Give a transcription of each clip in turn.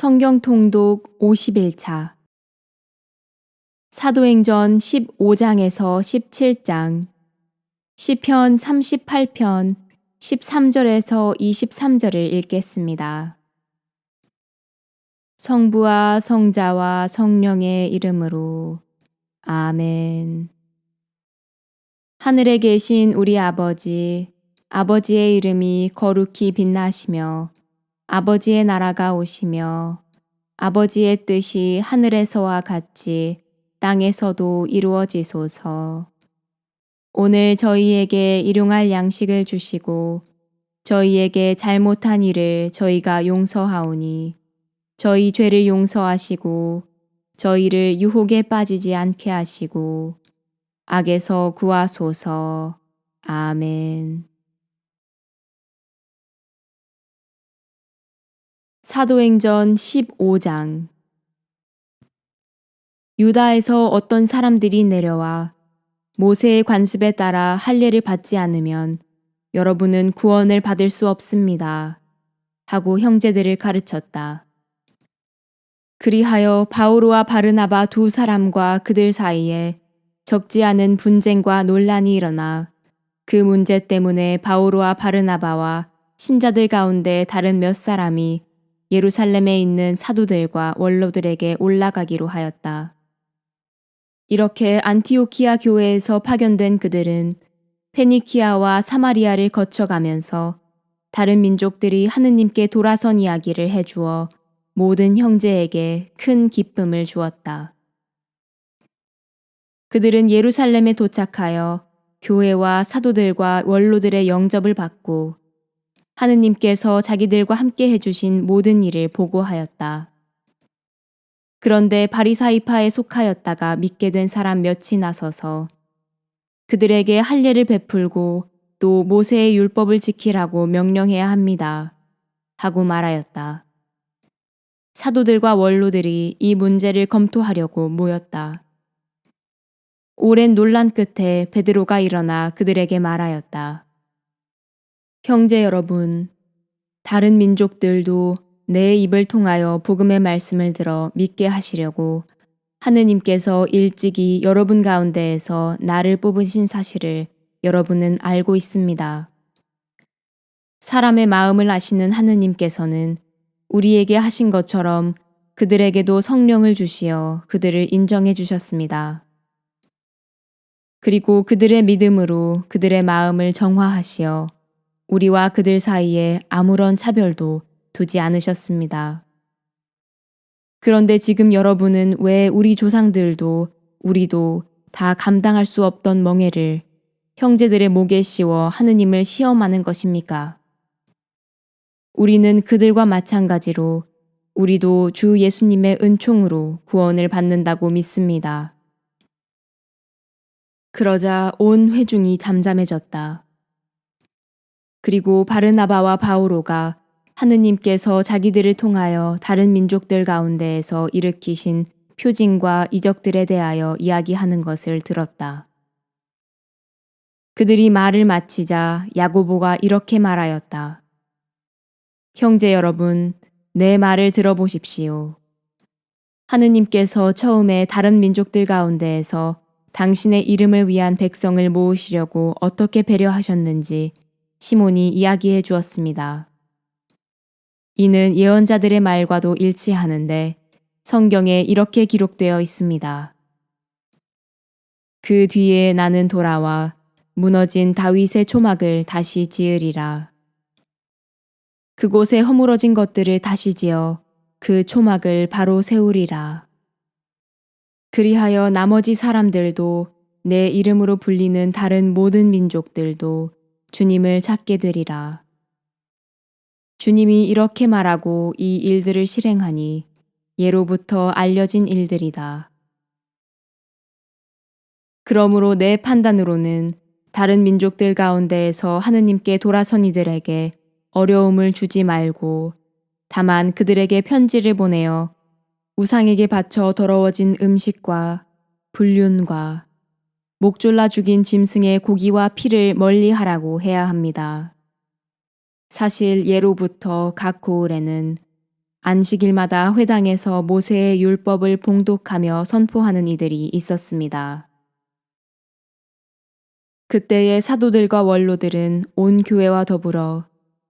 성경 통독 51차 사도행전 15장에서 17장 시편 38편 13절에서 23절을 읽겠습니다. 성부와 성자와 성령의 이름으로 아멘. 하늘에 계신 우리 아버지, 아버지의 이름이 거룩히 빛나시며 아버지의 나라가 오시며 아버지의 뜻이 하늘에서와 같이 땅에서도 이루어지소서. 오늘 저희에게 일용할 양식을 주시고 저희에게 잘못한 일을 저희가 용서하오니 저희 죄를 용서하시고 저희를 유혹에 빠지지 않게 하시고 악에서 구하소서. 아멘. 사도행전 15장 유다에서 어떤 사람들이 내려와 모세의 관습에 따라 할례를 받지 않으면 여러분은 구원을 받을 수 없습니다. 하고 형제들을 가르쳤다. 그리하여 바오로와 바르나바 두 사람과 그들 사이에 적지 않은 분쟁과 논란이 일어나 그 문제 때문에 바오로와 바르나바와 신자들 가운데 다른 몇 사람이 예루살렘에 있는 사도들과 원로들에게 올라가기로 하였다. 이렇게 안티오키아 교회에서 파견된 그들은 페니키아와 사마리아를 거쳐가면서 다른 민족들이 하느님께 돌아선 이야기를 해주어 모든 형제에게 큰 기쁨을 주었다. 그들은 예루살렘에 도착하여 교회와 사도들과 원로들의 영접을 받고 하느님께서 자기들과 함께 해주신 모든 일을 보고하였다. 그런데 바리사이파에 속하였다가 믿게 된 사람 몇이 나서서 그들에게 할례를 베풀고 또 모세의 율법을 지키라고 명령해야 합니다. 하고 말하였다. 사도들과 원로들이 이 문제를 검토하려고 모였다. 오랜 논란 끝에 베드로가 일어나 그들에게 말하였다. 형제 여러분, 다른 민족들도 내 입을 통하여 복음의 말씀을 들어 믿게 하시려고 하느님께서 일찍이 여러분 가운데에서 나를 뽑으신 사실을 여러분은 알고 있습니다. 사람의 마음을 아시는 하느님께서는 우리에게 하신 것처럼 그들에게도 성령을 주시어 그들을 인정해 주셨습니다. 그리고 그들의 믿음으로 그들의 마음을 정화하시어 우리와 그들 사이에 아무런 차별도 두지 않으셨습니다. 그런데 지금 여러분은 왜 우리 조상들도 우리도 다 감당할 수 없던 멍에를 형제들의 목에 씌워 하느님을 시험하는 것입니까? 우리는 그들과 마찬가지로 우리도 주 예수님의 은총으로 구원을 받는다고 믿습니다. 그러자 온 회중이 잠잠해졌다. 그리고 바르나바와 바오로가 하느님께서 자기들을 통하여 다른 민족들 가운데에서 일으키신 표징과 이적들에 대하여 이야기하는 것을 들었다. 그들이 말을 마치자 야고보가 이렇게 말하였다. 형제 여러분, 내 말을 들어보십시오. 하느님께서 처음에 다른 민족들 가운데에서 당신의 이름을 위한 백성을 모으시려고 어떻게 배려하셨는지 시몬이 이야기해 주었습니다. 이는 예언자들의 말과도 일치하는데 성경에 이렇게 기록되어 있습니다. 그 뒤에 나는 돌아와 무너진 다윗의 초막을 다시 지으리라. 그곳에 허물어진 것들을 다시 지어 그 초막을 바로 세우리라. 그리하여 나머지 사람들도 내 이름으로 불리는 다른 모든 민족들도 주님을 찾게 되리라. 주님이 이렇게 말하고 이 일들을 실행하니 예로부터 알려진 일들이다. 그러므로 내 판단으로는 다른 민족들 가운데에서 하느님께 돌아선 이들에게 어려움을 주지 말고 다만 그들에게 편지를 보내어 우상에게 바쳐 더러워진 음식과 불륜과 목 졸라 죽인 짐승의 고기와 피를 멀리하라고 해야 합니다. 사실 예로부터 각 고을에는 안식일마다 회당에서 모세의 율법을 봉독하며 선포하는 이들이 있었습니다. 그때의 사도들과 원로들은 온 교회와 더불어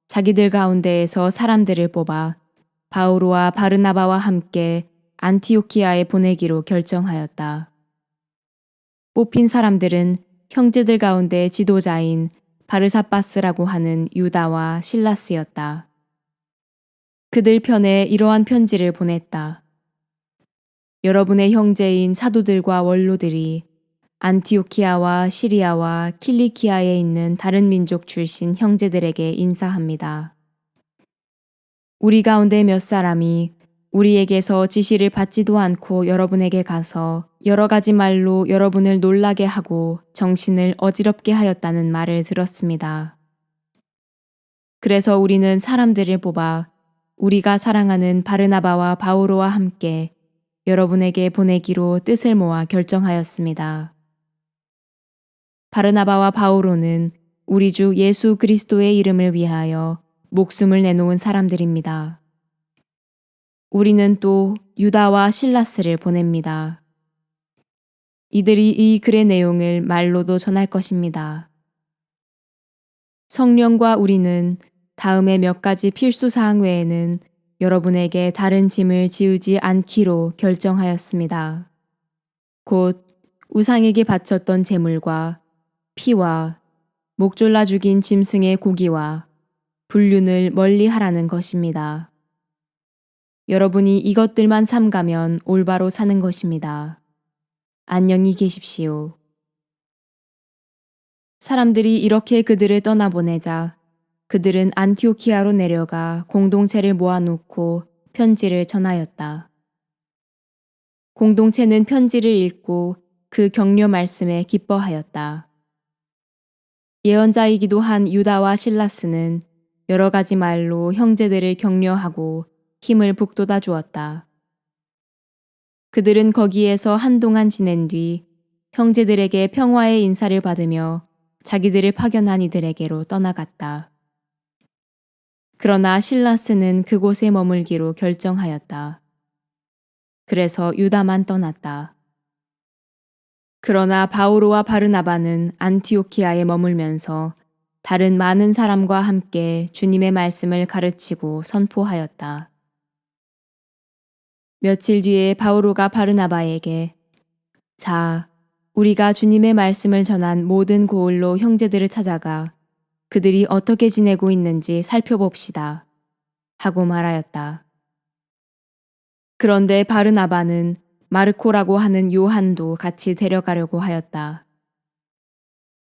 자기들 가운데에서 사람들을 뽑아 바오로와 바르나바와 함께 안티오키아에 보내기로 결정하였다. 뽑힌 사람들은 형제들 가운데 지도자인 바르사바스라고 하는 유다와 실라스였다. 그들 편에 이러한 편지를 보냈다. 여러분의 형제인 사도들과 원로들이 안티오키아와 시리아와 킬리키아에 있는 다른 민족 출신 형제들에게 인사합니다. 우리 가운데 몇 사람이 우리에게서 지시를 받지도 않고 여러분에게 가서 여러 가지 말로 여러분을 놀라게 하고 정신을 어지럽게 하였다는 말을 들었습니다. 그래서 우리는 사람들을 뽑아 우리가 사랑하는 바르나바와 바오로와 함께 여러분에게 보내기로 뜻을 모아 결정하였습니다. 바르나바와 바오로는 우리 주 예수 그리스도의 이름을 위하여 목숨을 내놓은 사람들입니다. 우리는 또 유다와 실라스를 보냅니다. 이들이 이 글의 내용을 말로도 전할 것입니다. 성령과 우리는 다음의 몇 가지 필수 사항 외에는 여러분에게 다른 짐을 지우지 않기로 결정하였습니다. 곧 우상에게 바쳤던 제물과 피와 목 졸라 죽인 짐승의 고기와 불륜을 멀리 하라는 것입니다. 여러분이 이것들만 삼가면 올바로 사는 것입니다. 안녕히 계십시오. 사람들이 이렇게 그들을 떠나보내자 그들은 안티오키아로 내려가 공동체를 모아놓고 편지를 전하였다. 공동체는 편지를 읽고 그 격려 말씀에 기뻐하였다. 예언자이기도 한 유다와 실라스는 여러 가지 말로 형제들을 격려하고 힘을 북돋아 주었다. 그들은 거기에서 한동안 지낸 뒤 형제들에게 평화의 인사를 받으며 자기들을 파견한 이들에게로 떠나갔다. 그러나 실라스는 그곳에 머물기로 결정하였다. 그래서 유다만 떠났다. 그러나 바오로와 바르나바는 안티오키아에 머물면서 다른 많은 사람과 함께 주님의 말씀을 가르치고 선포하였다. 며칠 뒤에 바오로가 바르나바에게 자, 우리가 주님의 말씀을 전한 모든 고을로 형제들을 찾아가 그들이 어떻게 지내고 있는지 살펴봅시다. 하고 말하였다. 그런데 바르나바는 마르코라고 하는 요한도 같이 데려가려고 하였다.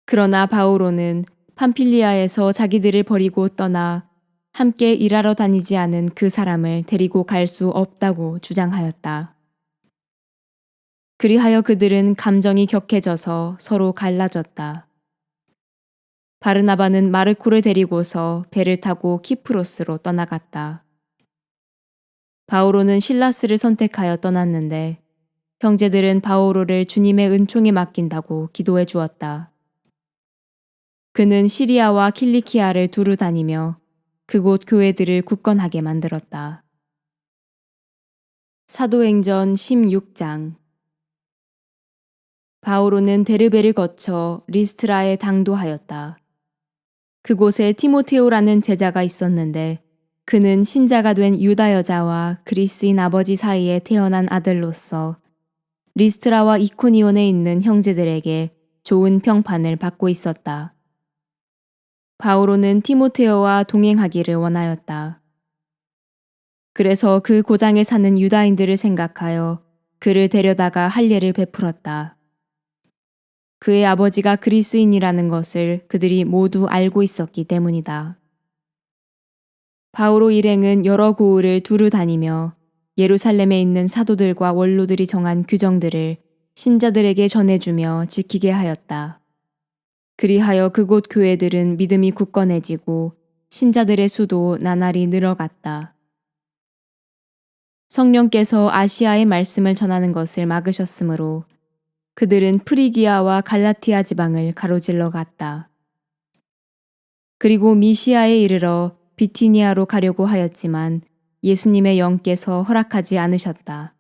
그러나 바오로는 팜필리아에서 자기들을 버리고 떠나 함께 일하러 다니지 않은 그 사람을 데리고 갈 수 없다고 주장하였다. 그리하여 그들은 감정이 격해져서 서로 갈라졌다. 바르나바는 마르코를 데리고서 배를 타고 키프로스로 떠나갔다. 바오로는 실라스를 선택하여 떠났는데 형제들은 바오로를 주님의 은총에 맡긴다고 기도해 주었다. 그는 시리아와 킬리키아를 두루 다니며 그곳 교회들을 굳건하게 만들었다. 사도행전 16장. 바오로는 데르베를 거쳐 리스트라에 당도하였다. 그곳에 티모테오라는 제자가 있었는데 그는 신자가 된 유다 여자와 그리스인 아버지 사이에 태어난 아들로서 리스트라와 이코니온에 있는 형제들에게 좋은 평판을 받고 있었다. 바오로는 티모테오와 동행하기를 원하였다. 그래서 그 고장에 사는 유다인들을 생각하여 그를 데려다가 할례를 베풀었다. 그의 아버지가 그리스인이라는 것을 그들이 모두 알고 있었기 때문이다. 바오로 일행은 여러 고을을 두루 다니며 예루살렘에 있는 사도들과 원로들이 정한 규정들을 신자들에게 전해주며 지키게 하였다. 그리하여 그곳 교회들은 믿음이 굳건해지고 신자들의 수도 나날이 늘어갔다. 성령께서 아시아의 말씀을 전하는 것을 막으셨으므로 그들은 프리기아와 갈라티아 지방을 가로질러 갔다. 그리고 미시아에 이르러 비티니아로 가려고 하였지만 예수님의 영께서 허락하지 않으셨다.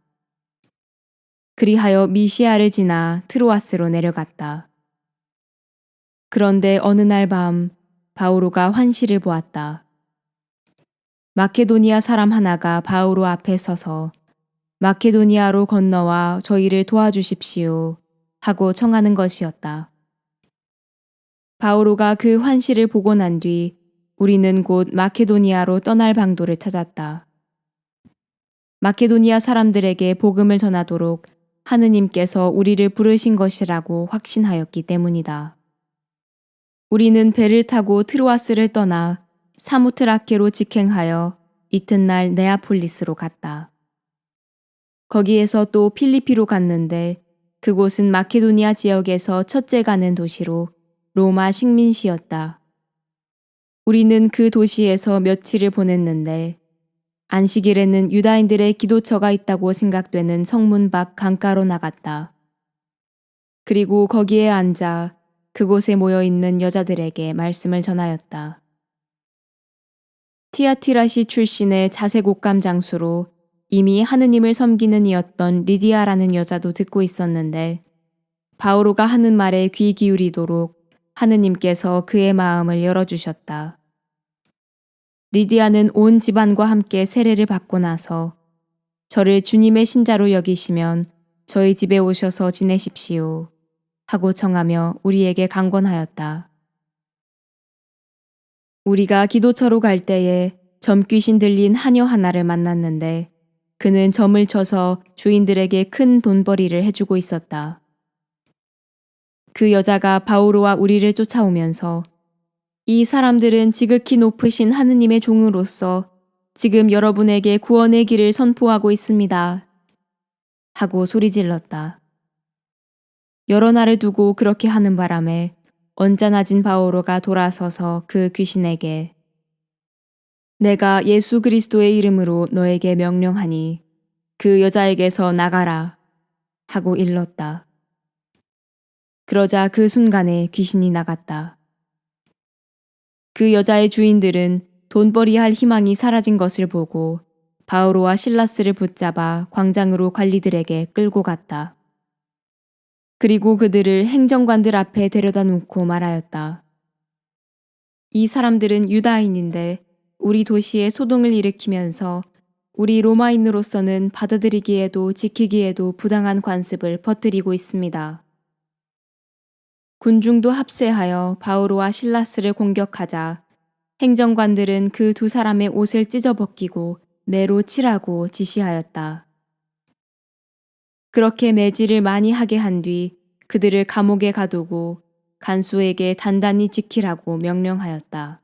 그리하여 미시아를 지나 트로아스로 내려갔다. 그런데 어느 날 밤 바오로가 환시를 보았다. 마케도니아 사람 하나가 바오로 앞에 서서 마케도니아로 건너와 저희를 도와주십시오 하고 청하는 것이었다. 바오로가 그 환시를 보고 난 뒤 우리는 곧 마케도니아로 떠날 방도를 찾았다. 마케도니아 사람들에게 복음을 전하도록 하느님께서 우리를 부르신 것이라고 확신하였기 때문이다. 우리는 배를 타고 트로아스를 떠나 사모트라케로 직행하여 이튿날 네아폴리스로 갔다. 거기에서 또 필리피로 갔는데 그곳은 마케도니아 지역에서 첫째 가는 도시로 로마 식민시였다. 우리는 그 도시에서 며칠을 보냈는데 안식일에는 유다인들의 기도처가 있다고 생각되는 성문 밖 강가로 나갔다. 그리고 거기에 앉아 그곳에 모여 있는 여자들에게 말씀을 전하였다. 티아티라시 출신의 자색옥감 장수로 이미 하느님을 섬기는 이였던 리디아라는 여자도 듣고 있었는데 바오로가 하는 말에 귀 기울이도록 하느님께서 그의 마음을 열어주셨다. 리디아는 온 집안과 함께 세례를 받고 나서 저를 주님의 신자로 여기시면 저희 집에 오셔서 지내십시오 하고 청하며 우리에게 강권하였다. 우리가 기도처로 갈 때에 점귀신 들린 하녀 하나를 만났는데 그는 점을 쳐서 주인들에게 큰 돈벌이를 해주고 있었다. 그 여자가 바오로와 우리를 쫓아오면서 이 사람들은 지극히 높으신 하느님의 종으로서 지금 여러분에게 구원의 길을 선포하고 있습니다. 하고 소리질렀다. 여러 날을 두고 그렇게 하는 바람에 언짢아진 바오로가 돌아서서 그 귀신에게 내가 예수 그리스도의 이름으로 너에게 명령하니 그 여자에게서 나가라 하고 일렀다. 그러자 그 순간에 귀신이 나갔다. 그 여자의 주인들은 돈벌이할 희망이 사라진 것을 보고 바오로와 실라스를 붙잡아 광장으로 관리들에게 끌고 갔다. 그리고 그들을 행정관들 앞에 데려다 놓고 말하였다. 이 사람들은 유다인인데 우리 도시에 소동을 일으키면서 우리 로마인으로서는 받아들이기에도 지키기에도 부당한 관습을 퍼뜨리고 있습니다. 군중도 합세하여 바오로와 실라스를 공격하자 행정관들은 그 두 사람의 옷을 찢어 벗기고 매로 칠하고 지시하였다. 그렇게 매질을 많이 하게 한 뒤 그들을 감옥에 가두고 간수에게 단단히 지키라고 명령하였다.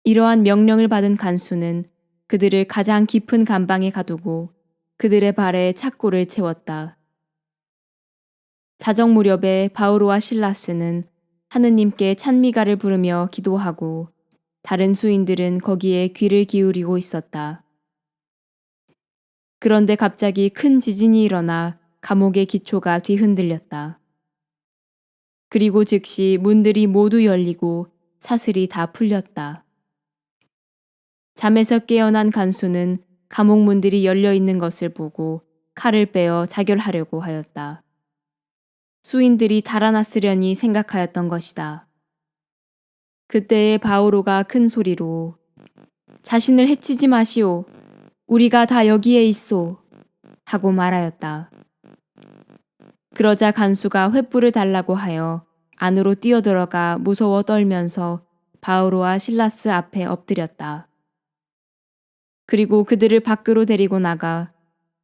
이러한 명령을 받은 간수는 그들을 가장 깊은 감방에 가두고 그들의 발에 착고를 채웠다. 자정 무렵에 바오로와 실라스는 하느님께 찬미가를 부르며 기도하고 다른 수인들은 거기에 귀를 기울이고 있었다. 그런데 갑자기 큰 지진이 일어나 감옥의 기초가 뒤흔들렸다. 그리고 즉시 문들이 모두 열리고 사슬이 다 풀렸다. 잠에서 깨어난 간수는 감옥 문들이 열려 있는 것을 보고 칼을 빼어 자결하려고 하였다. 수인들이 달아났으려니 생각하였던 것이다. 그때에 바오로가 큰 소리로 자신을 해치지 마시오. 우리가 다 여기에 있소. 하고 말하였다. 그러자 간수가 횃불을 달라고 하여 안으로 뛰어들어가 무서워 떨면서 바오로와 실라스 앞에 엎드렸다. 그리고 그들을 밖으로 데리고 나가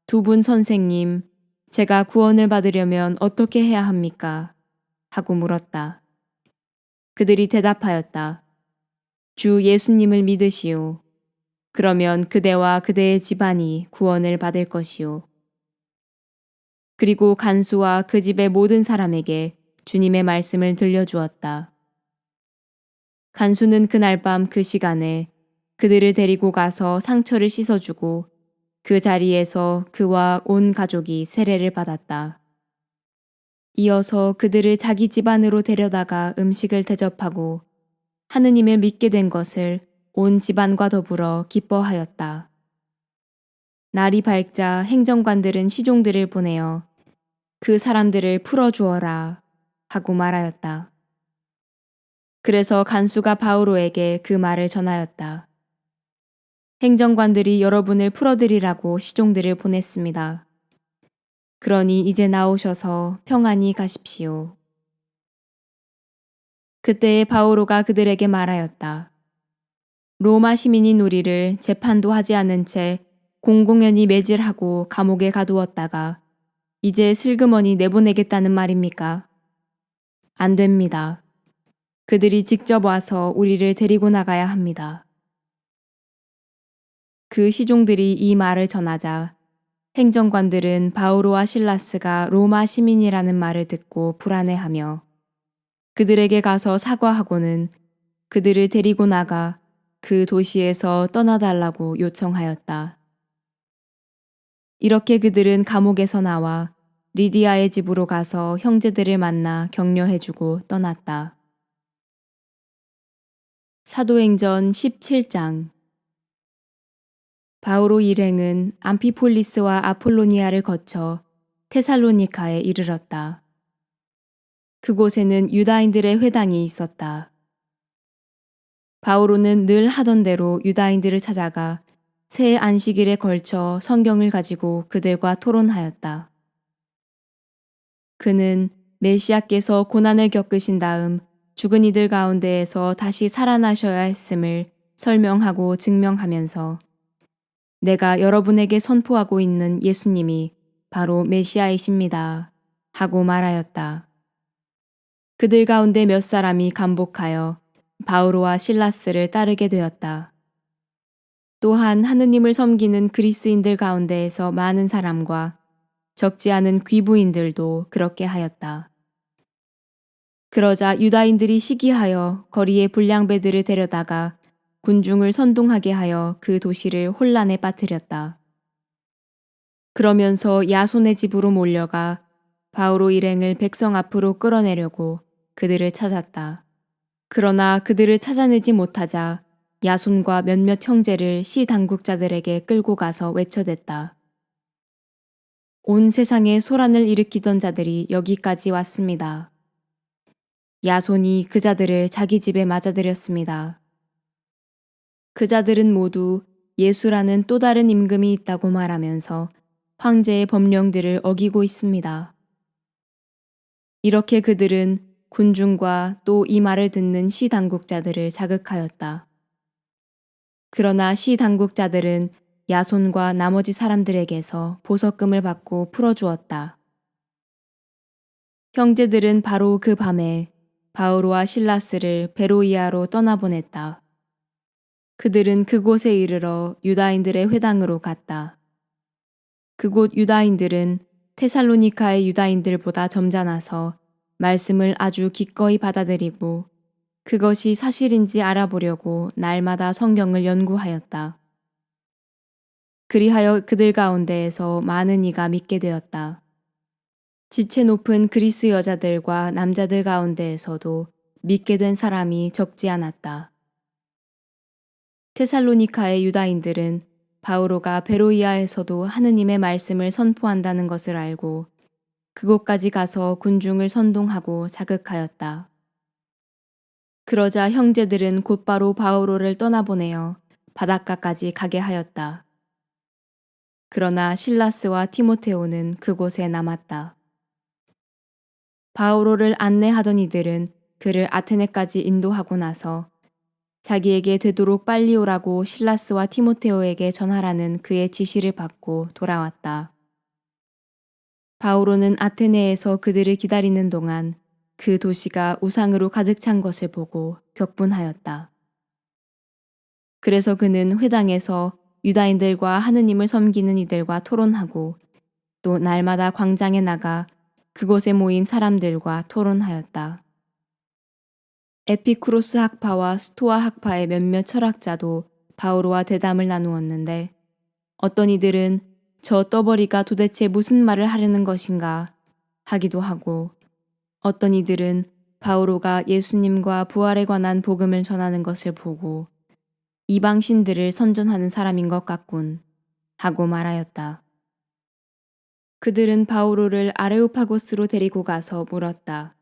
두 분 선생님, 제가 구원을 받으려면 어떻게 해야 합니까? 하고 물었다. 그들이 대답하였다. 주 예수님을 믿으시오. 그러면 그대와 그대의 집안이 구원을 받을 것이오. 그리고 간수와 그 집의 모든 사람에게 주님의 말씀을 들려주었다. 간수는 그날 밤 그 시간에 그들을 데리고 가서 상처를 씻어주고 그 자리에서 그와 온 가족이 세례를 받았다. 이어서 그들을 자기 집안으로 데려다가 음식을 대접하고 하느님을 믿게 된 것을 온 집안과 더불어 기뻐하였다. 날이 밝자 행정관들은 시종들을 보내어 그 사람들을 풀어주어라 하고 말하였다. 그래서 간수가 바오로에게 그 말을 전하였다. 행정관들이 여러분을 풀어드리라고 시종들을 보냈습니다. 그러니 이제 나오셔서 평안히 가십시오. 그때에 바오로가 그들에게 말하였다. 로마 시민인 우리를 재판도 하지 않은 채 공공연히 매질하고 감옥에 가두었다가 이제 슬그머니 내보내겠다는 말입니까? 안 됩니다. 그들이 직접 와서 우리를 데리고 나가야 합니다. 그 시종들이 이 말을 전하자 행정관들은 바오로와 실라스가 로마 시민이라는 말을 듣고 불안해하며 그들에게 가서 사과하고는 그들을 데리고 나가 그 도시에서 떠나달라고 요청하였다. 이렇게 그들은 감옥에서 나와 리디아의 집으로 가서 형제들을 만나 격려해주고 떠났다. 사도행전 17장. 바오로 일행은 암피폴리스와 아폴로니아를 거쳐 테살로니카에 이르렀다. 그곳에는 유다인들의 회당이 있었다. 바오로는 늘 하던 대로 유다인들을 찾아가 새 안식일에 걸쳐 성경을 가지고 그들과 토론하였다. 그는 메시아께서 고난을 겪으신 다음 죽은 이들 가운데에서 다시 살아나셔야 했음을 설명하고 증명하면서 내가 여러분에게 선포하고 있는 예수님이 바로 메시아이십니다. 하고 말하였다. 그들 가운데 몇 사람이 감복하여 바오로와 실라스를 따르게 되었다. 또한 하느님을 섬기는 그리스인들 가운데에서 많은 사람과 적지 않은 귀부인들도 그렇게 하였다. 그러자 유다인들이 시기하여 거리에 불량배들을 데려다가 군중을 선동하게 하여 그 도시를 혼란에 빠뜨렸다. 그러면서 야손의 집으로 몰려가 바오로 일행을 백성 앞으로 끌어내려고 그들을 찾았다. 그러나 그들을 찾아내지 못하자 야손과 몇몇 형제를 시 당국자들에게 끌고 가서 외쳐댔다. 온 세상에 소란을 일으키던 자들이 여기까지 왔습니다. 야손이 그 자들을 자기 집에 맞아들였습니다. 그 자들은 모두 예수라는 또 다른 임금이 있다고 말하면서 황제의 법령들을 어기고 있습니다. 이렇게 그들은 군중과 또 이 말을 듣는 시 당국자들을 자극하였다. 그러나 시 당국자들은 야손과 나머지 사람들에게서 보석금을 받고 풀어주었다. 형제들은 바로 그 밤에 바오로와 실라스를 베로이아로 떠나보냈다. 그들은 그곳에 이르러 유다인들의 회당으로 갔다. 그곳 유다인들은 테살로니카의 유다인들보다 점잖아서 말씀을 아주 기꺼이 받아들이고 그것이 사실인지 알아보려고 날마다 성경을 연구하였다. 그리하여 그들 가운데에서 많은 이가 믿게 되었다. 지체 높은 그리스 여자들과 남자들 가운데에서도 믿게 된 사람이 적지 않았다. 테살로니카의 유다인들은 바오로가 베로이아에서도 하느님의 말씀을 선포한다는 것을 알고 그곳까지 가서 군중을 선동하고 자극하였다. 그러자 형제들은 곧바로 바오로를 떠나보내어 바닷가까지 가게 하였다. 그러나 실라스와 티모테오는 그곳에 남았다. 바오로를 안내하던 이들은 그를 아테네까지 인도하고 나서 자기에게 되도록 빨리 오라고 실라스와 티모테오에게 전하라는 그의 지시를 받고 돌아왔다. 바오로는 아테네에서 그들을 기다리는 동안 그 도시가 우상으로 가득 찬 것을 보고 격분하였다. 그래서 그는 회당에서 유다인들과 하느님을 섬기는 이들과 토론하고 또 날마다 광장에 나가 그곳에 모인 사람들과 토론하였다. 에피쿠로스 학파와 스토아 학파의 몇몇 철학자도 바오로와 대담을 나누었는데 어떤 이들은 저 떠벌이가 도대체 무슨 말을 하려는 것인가 하기도 하고 어떤 이들은 바오로가 예수님과 부활에 관한 복음을 전하는 것을 보고 이방 신들을 선전하는 사람인 것 같군 하고 말하였다. 그들은 바오로를 아레오파고스로 데리고 가서 물었다.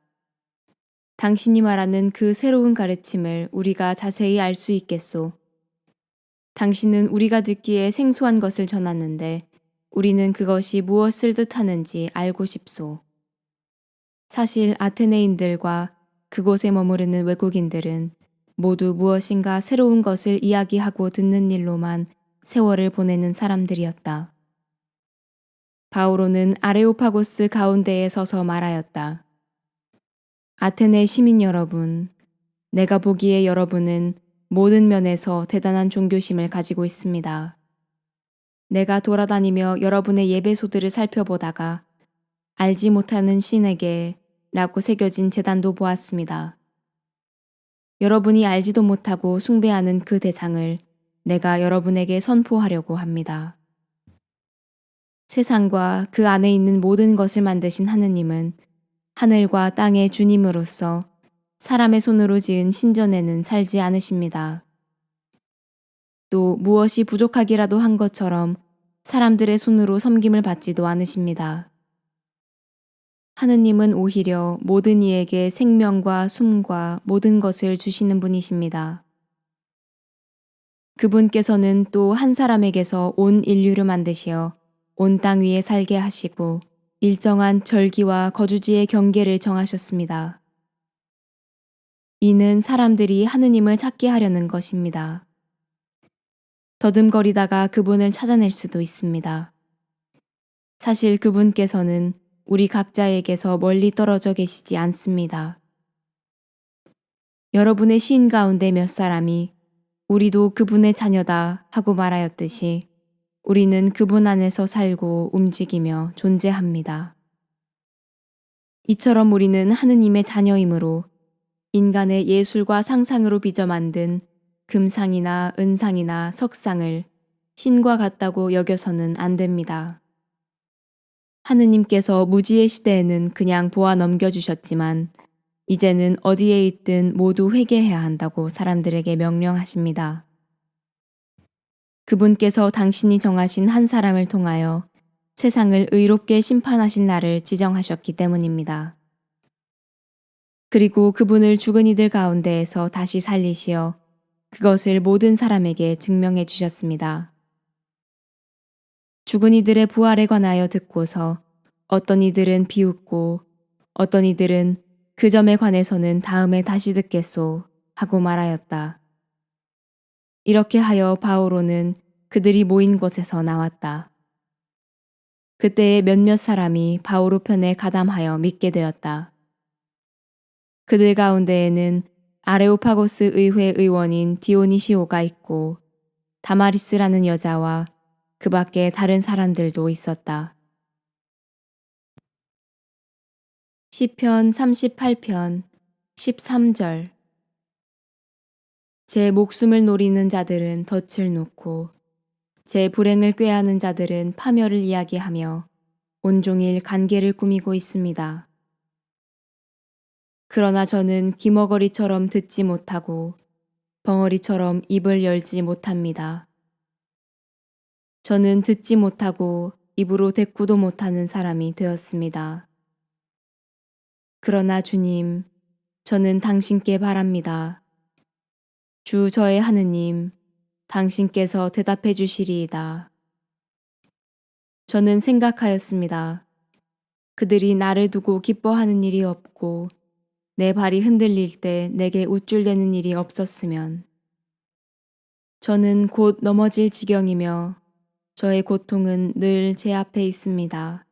당신이 말하는 그 새로운 가르침을 우리가 자세히 알 수 있겠소? 당신은 우리가 듣기에 생소한 것을 전하는데 우리는 그것이 무엇을 뜻하는지 알고 싶소. 사실 아테네인들과 그곳에 머무르는 외국인들은 모두 무엇인가 새로운 것을 이야기하고 듣는 일로만 세월을 보내는 사람들이었다. 바오로는 아레오파고스 가운데에 서서 말하였다. 아테네 시민 여러분, 내가 보기에 여러분은 모든 면에서 대단한 종교심을 가지고 있습니다. 내가 돌아다니며 여러분의 예배소들을 살펴보다가 알지 못하는 신에게 라고 새겨진 제단도 보았습니다. 여러분이 알지도 못하고 숭배하는 그 대상을 내가 여러분에게 선포하려고 합니다. 세상과 그 안에 있는 모든 것을 만드신 하느님은 하늘과 땅의 주님으로서 사람의 손으로 지은 신전에는 살지 않으십니다. 또 무엇이 부족하기라도 한 것처럼 사람들의 손으로 섬김을 받지도 않으십니다. 하느님은 오히려 모든 이에게 생명과 숨과 모든 것을 주시는 분이십니다. 그분께서는 또 한 사람에게서 온 인류를 만드시어 온 땅 위에 살게 하시고 일정한 절기와 거주지의 경계를 정하셨습니다. 이는 사람들이 하느님을 찾게 하려는 것입니다. 더듬거리다가 그분을 찾아낼 수도 있습니다. 사실 그분께서는 우리 각자에게서 멀리 떨어져 계시지 않습니다. 여러분의 시인 가운데 몇 사람이 우리도 그분의 자녀다 하고 말하였듯이 우리는 그분 안에서 살고 움직이며 존재합니다. 이처럼 우리는 하느님의 자녀이므로 인간의 예술과 상상으로 빚어 만든 금상이나 은상이나 석상을 신과 같다고 여겨서는 안 됩니다. 하느님께서 무지의 시대에는 그냥 보아 넘겨주셨지만 이제는 어디에 있든 모두 회개해야 한다고 사람들에게 명령하십니다. 그분께서 당신이 정하신 한 사람을 통하여 세상을 의롭게 심판하신 날을 지정하셨기 때문입니다. 그리고 그분을 죽은 이들 가운데에서 다시 살리시어 그것을 모든 사람에게 증명해 주셨습니다. 죽은 이들의 부활에 관하여 듣고서 어떤 이들은 비웃고 어떤 이들은 그 점에 관해서는 다음에 다시 듣겠소 하고 말하였다. 이렇게 하여 바오로는 그들이 모인 곳에서 나왔다. 그때에 몇몇 사람이 바오로 편에 가담하여 믿게 되었다. 그들 가운데에는 아레오파고스 의회 의원인 디오니시오가 있고 다마리스라는 여자와 그 밖에 다른 사람들도 있었다. 시편 38편 13절 제 목숨을 노리는 자들은 덫을 놓고 제 불행을 꾀하는 자들은 파멸을 이야기하며 온종일 간계를 꾸미고 있습니다. 그러나 저는 귀머거리처럼 듣지 못하고 벙어리처럼 입을 열지 못합니다. 저는 듣지 못하고 입으로 대꾸도 못하는 사람이 되었습니다. 그러나 주님, 저는 당신께 바랍니다. 주 저의 하느님, 당신께서 대답해 주시리이다. 저는 생각하였습니다. 그들이 나를 두고 기뻐하는 일이 없고 내 발이 흔들릴 때 내게 우쭐대는 일이 없었으면 저는 곧 넘어질 지경이며 저의 고통은 늘 제 앞에 있습니다.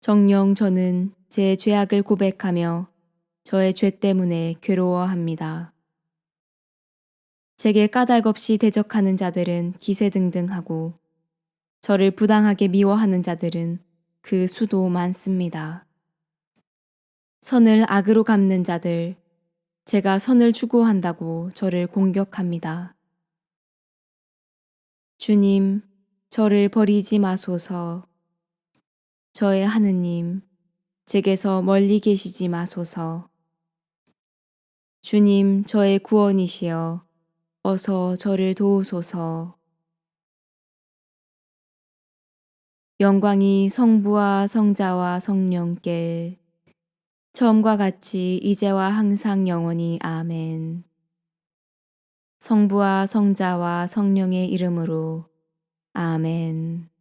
정녕 저는 제 죄악을 고백하며 저의 죄 때문에 괴로워합니다. 제게 까닭없이 대적하는 자들은 기세등등하고 저를 부당하게 미워하는 자들은 그 수도 많습니다. 선을 악으로 갚는 자들, 제가 선을 추구한다고 저를 공격합니다. 주님, 저를 버리지 마소서. 저의 하느님, 제게서 멀리 계시지 마소서. 주님, 저의 구원이시여, 어서 저를 도우소서. 영광이 성부와 성자와 성령께 처음과 같이 이제와 항상 영원히 아멘. 성부와 성자와 성령의 이름으로 아멘.